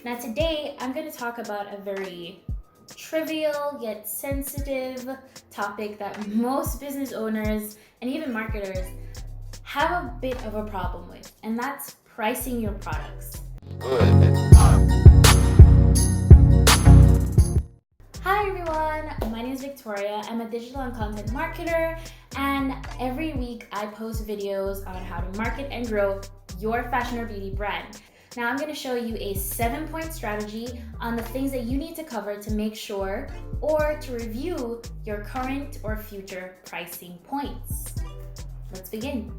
Now today, I'm going to talk about a very trivial yet sensitive topic that most business owners and even marketers have a bit of a problem with, and that's pricing your products. Hi everyone, my name is Victoria. I'm a digital and content marketer, and every week I post videos on how to market and grow your fashion or beauty brand. Now I'm going to show you a 7-point strategy on the things that you need to cover to make sure or to review your current or future pricing points. Let's begin.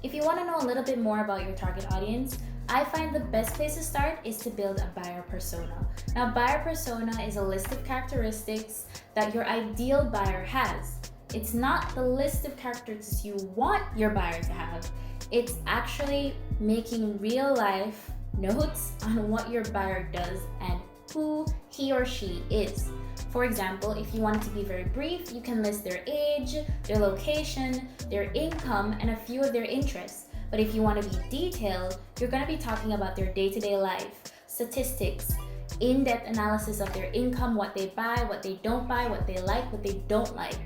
If you want to know a little bit more about your target audience, I find the best place to start is to build a buyer persona. Now, buyer persona is a list of characteristics that your ideal buyer has. It's not the list of characteristics you want your buyer to have. It's actually making real life notes on what your buyer does and who he or she is. For example, if you want it to be very brief, you can list their age, their location, their income, and a few of their interests. But if you want to be detailed, you're going to be talking about their day-to-day life, statistics, in-depth analysis of their income, what they buy, what they don't buy, what they like, what they don't like.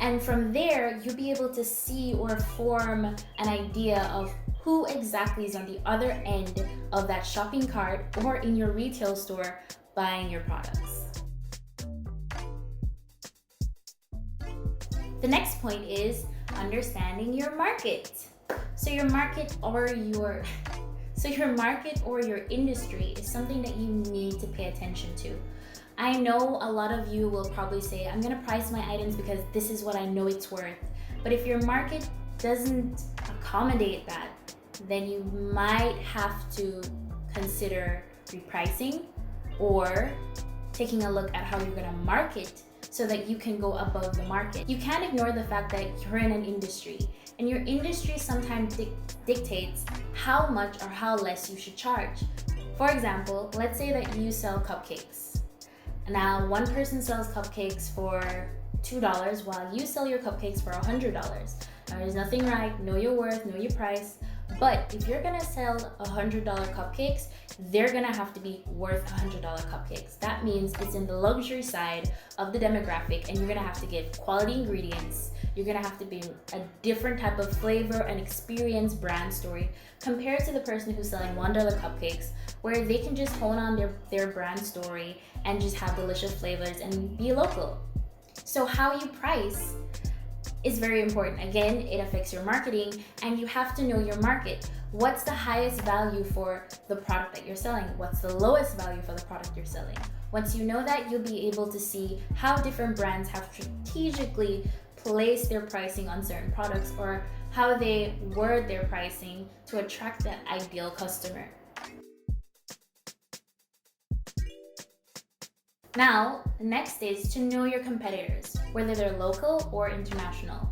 And from there, you'll be able to see or form an idea of who exactly is on the other end of that shopping cart or in your retail store buying your products. The next point is understanding your market. So your market or your industry is something that you need to pay attention to. I know a lot of you will probably say, I'm going to price my items because this is what I know it's worth. But if your market doesn't accommodate that, then you might have to consider repricing or taking a look at how you're going to market so that you can go above the market. You can't ignore the fact that you're in an industry, and your industry sometimes dictates how much or how less you should charge. For example, let's say that you sell cupcakes. Now, one person sells cupcakes for $2 while you sell your cupcakes for $100. Now, there's nothing right, know your worth, know your price. But if you're gonna sell $100 cupcakes, they're gonna have to be worth $100 cupcakes. That means it's in the luxury side of the demographic, and you're gonna have to give quality ingredients. You're gonna have to be a different type of flavor and experience brand story compared to the person who's selling $1 cupcakes, where they can just hone on their brand story and just have delicious flavors and be local. So how you price is very important. Again, it affects your marketing, and you have to know your market. What's the highest value for the product that you're selling? What's the lowest value for the product you're selling? Once you know that, you'll be able to see how different brands have strategically placed their pricing on certain products, or how they word their pricing to attract that ideal customer. Now, the next is to know your competitors, whether they're local or international.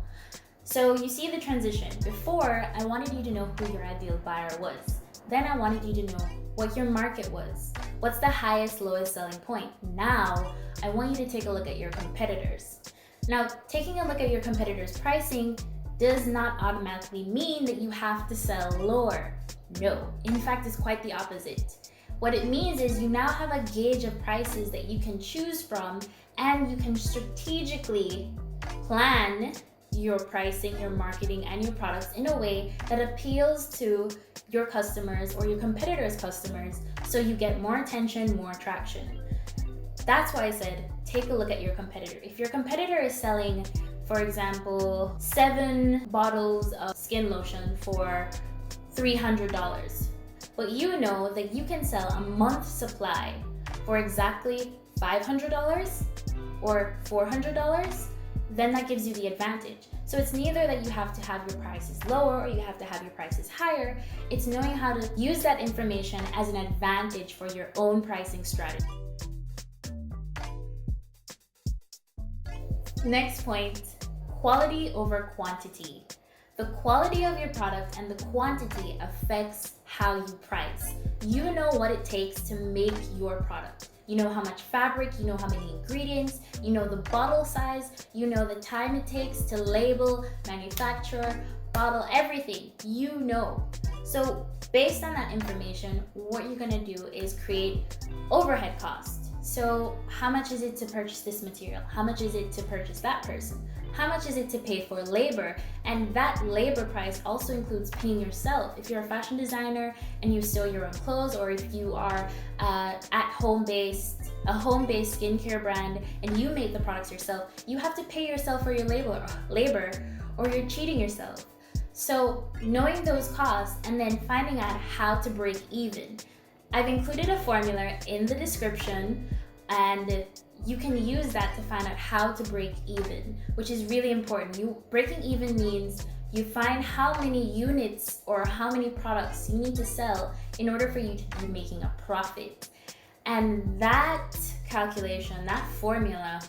So you see the transition. Before, I wanted you to know who your ideal buyer was. Then I wanted you to know what your market was. What's the highest, lowest selling point? Now, I want you to take a look at your competitors. Now, taking a look at your competitors' pricing does not automatically mean that you have to sell lower. No, in fact, it's quite the opposite. What it means is you now have a gauge of prices that you can choose from, and you can strategically plan your pricing, your marketing, and your products in a way that appeals to your customers or your competitors' customers, so you get more attention, more traction. That's why I said take a look at your competitor. If your competitor is selling, for example, 7 bottles of skin lotion for $300, but you know that you can sell a month's supply for exactly $500 or $400, then that gives you the advantage. So it's neither that you have to have your prices lower or you have to have your prices higher. It's knowing how to use that information as an advantage for your own pricing strategy. Next point, quality over quantity. The quality of your product and the quantity affects how you price. You know what it takes to make your product. You know how much fabric, you know how many ingredients, you know the bottle size, you know the time it takes to label, manufacture, bottle, everything, you know. So based on that information, what you're gonna do is create overhead costs. So how much is it to purchase this material? How much is it to purchase that person? How much is it to pay for labor? And that labor price also includes paying yourself. If you're a fashion designer and you sew your own clothes, or if you are a home-based skincare brand and you make the products yourself, you have to pay yourself for your labor, or you're cheating yourself. So knowing those costs and then finding out how to break even. I've included a formula in the description, and you can use that to find out how to break even, which is really important. Breaking even means you find how many units or how many products you need to sell in order for you to be making a profit. And that calculation, that formula,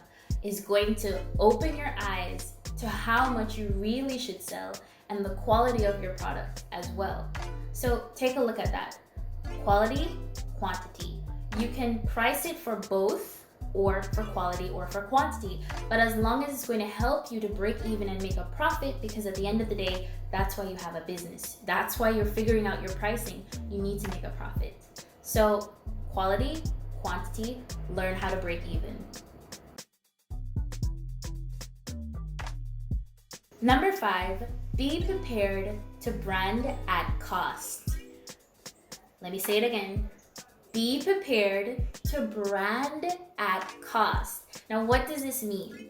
is going to open your eyes to how much you really should sell and the quality of your product as well. So take a look at that. Quality, quantity. You can price it for both, or for quality or for quantity, but as long as it's going to help you to break even and make a profit, because at the end of the day, that's why you have a business. That's why you're figuring out your pricing. You need to make a profit. So quality, quantity, learn how to break even. Number 5, be prepared to brand at cost. Let me say it again. Be prepared to brand at cost. Now, what does this mean?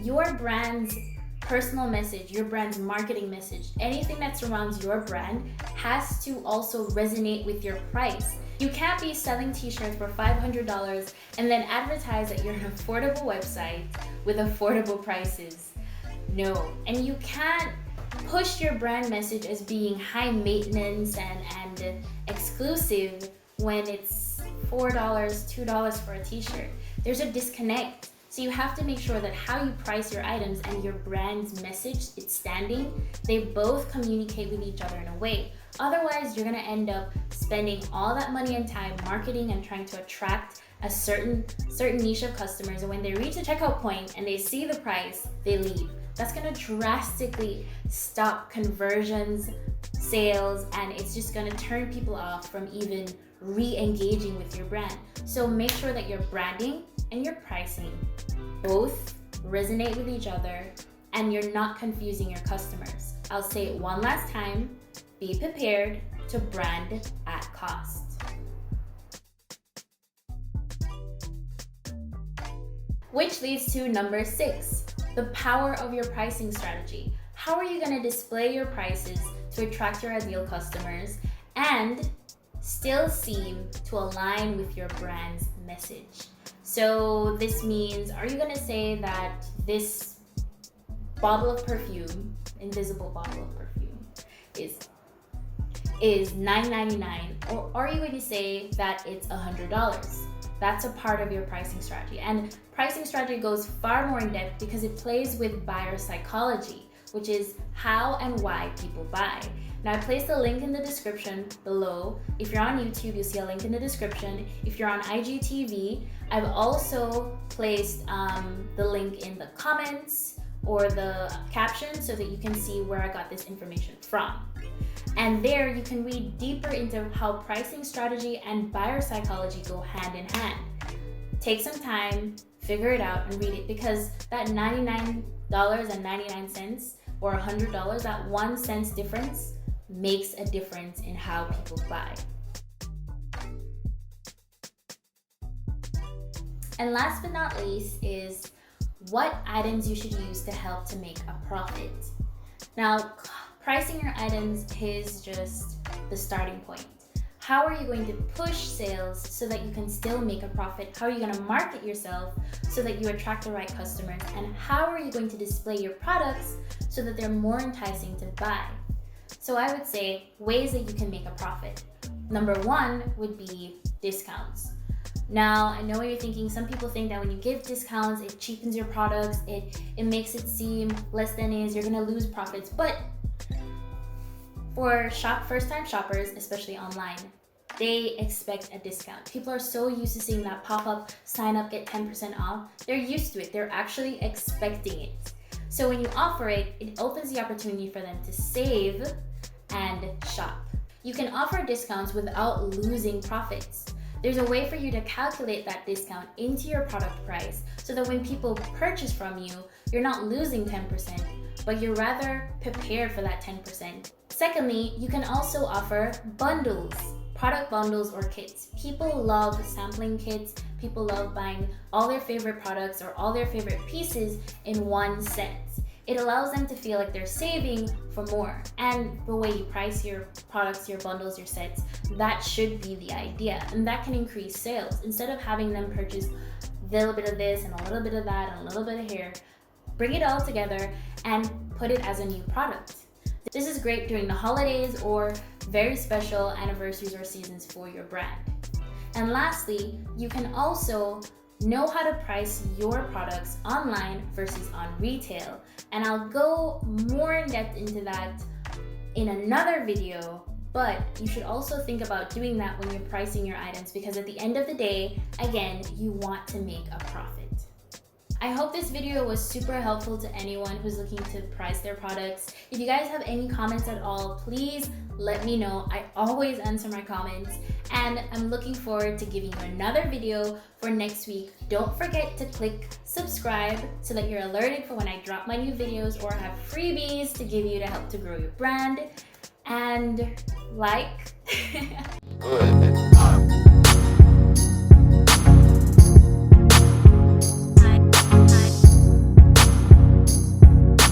Your brand's personal message, your brand's marketing message, anything that surrounds your brand has to also resonate with your price. You can't be selling t-shirts for $500 and then advertise that you're an affordable website with affordable prices. No. And you can't push your brand message as being high maintenance and exclusive when it's $4, $2 for a t-shirt. There's a disconnect. So you have to make sure that how you price your items and your brand's message, its standing, they both communicate with each other in a way. Otherwise, you're gonna end up spending all that money and time marketing and trying to attract a certain niche of customers, and when they reach the checkout point and they see the price, they leave. That's gonna drastically stop conversions, sales, and it's just gonna turn people off from even re-engaging with your brand. So make sure that your branding and your pricing both resonate with each other and you're not confusing your customers. I'll say it one last time. Be prepared to brand at cost. Which leads to number 6, the power of your pricing strategy. How are you going to display your prices to attract your ideal customers and still seem to align with your brand's message? So this means, are you going to say that this bottle of perfume, invisible bottle of perfume, is $9.99, or are you going to say that it's $100? That's a part of your pricing strategy. And pricing strategy goes far more in depth because it plays with buyer psychology, which is how and why people buy. Now, I placed a link in the description below. If you're on YouTube, you'll see a link in the description. If you're on IGTV, I've also placed the link in the comments or the caption so that you can see where I got this information from. And there you can read deeper into how pricing strategy and buyer psychology go hand in hand. Take some time, figure it out, and read it, because that $99.99 or $100, that 1 cent difference makes a difference in how people buy. And last but not least is what items you should use to help to make a profit. Now, pricing your items is just the starting point. How are you going to push sales so that you can still make a profit? How are you going to market yourself so that you attract the right customers? And how are you going to display your products so that they're more enticing to buy? So I would say ways that you can make a profit. Number 1 would be discounts. Now, I know what you're thinking. Some people think that when you give discounts, it cheapens your products, it makes it seem less than it is, you're gonna lose profits. But for first-time shoppers, especially online, they expect a discount. People are so used to seeing that pop-up, sign up, get 10% off. They're used to it. They're actually expecting it. So when you offer it, it opens the opportunity for them to save and shop. You can offer discounts without losing profits. There's a way for you to calculate that discount into your product price so that when people purchase from you, you're not losing 10%, but you're rather prepared for that 10%. Secondly, you can also offer bundles, product bundles or kits. People love sampling kits. People love buying all their favorite products or all their favorite pieces in one set. It allows them to feel like they're saving for more. And the way you price your products, your bundles, your sets, that should be the idea. And that can increase sales. Instead of having them purchase a little bit of this and a little bit of that and a little bit of here, bring it all together and put it as a new product. This is great during the holidays or very special anniversaries or seasons for your brand. And lastly, you can also know how to price your products online versus on retail. And I'll go more in depth into that in another video, but you should also think about doing that when you're pricing your items, because at the end of the day, again, you want to make a profit. I hope this video was super helpful to anyone who's looking to price their products. If you guys have any comments at all, please let me know. I always answer my comments, and I'm looking forward to giving you another video for next week. Don't forget to click subscribe so that you're alerted for when I drop my new videos or have freebies to give you to help to grow your brand. And like.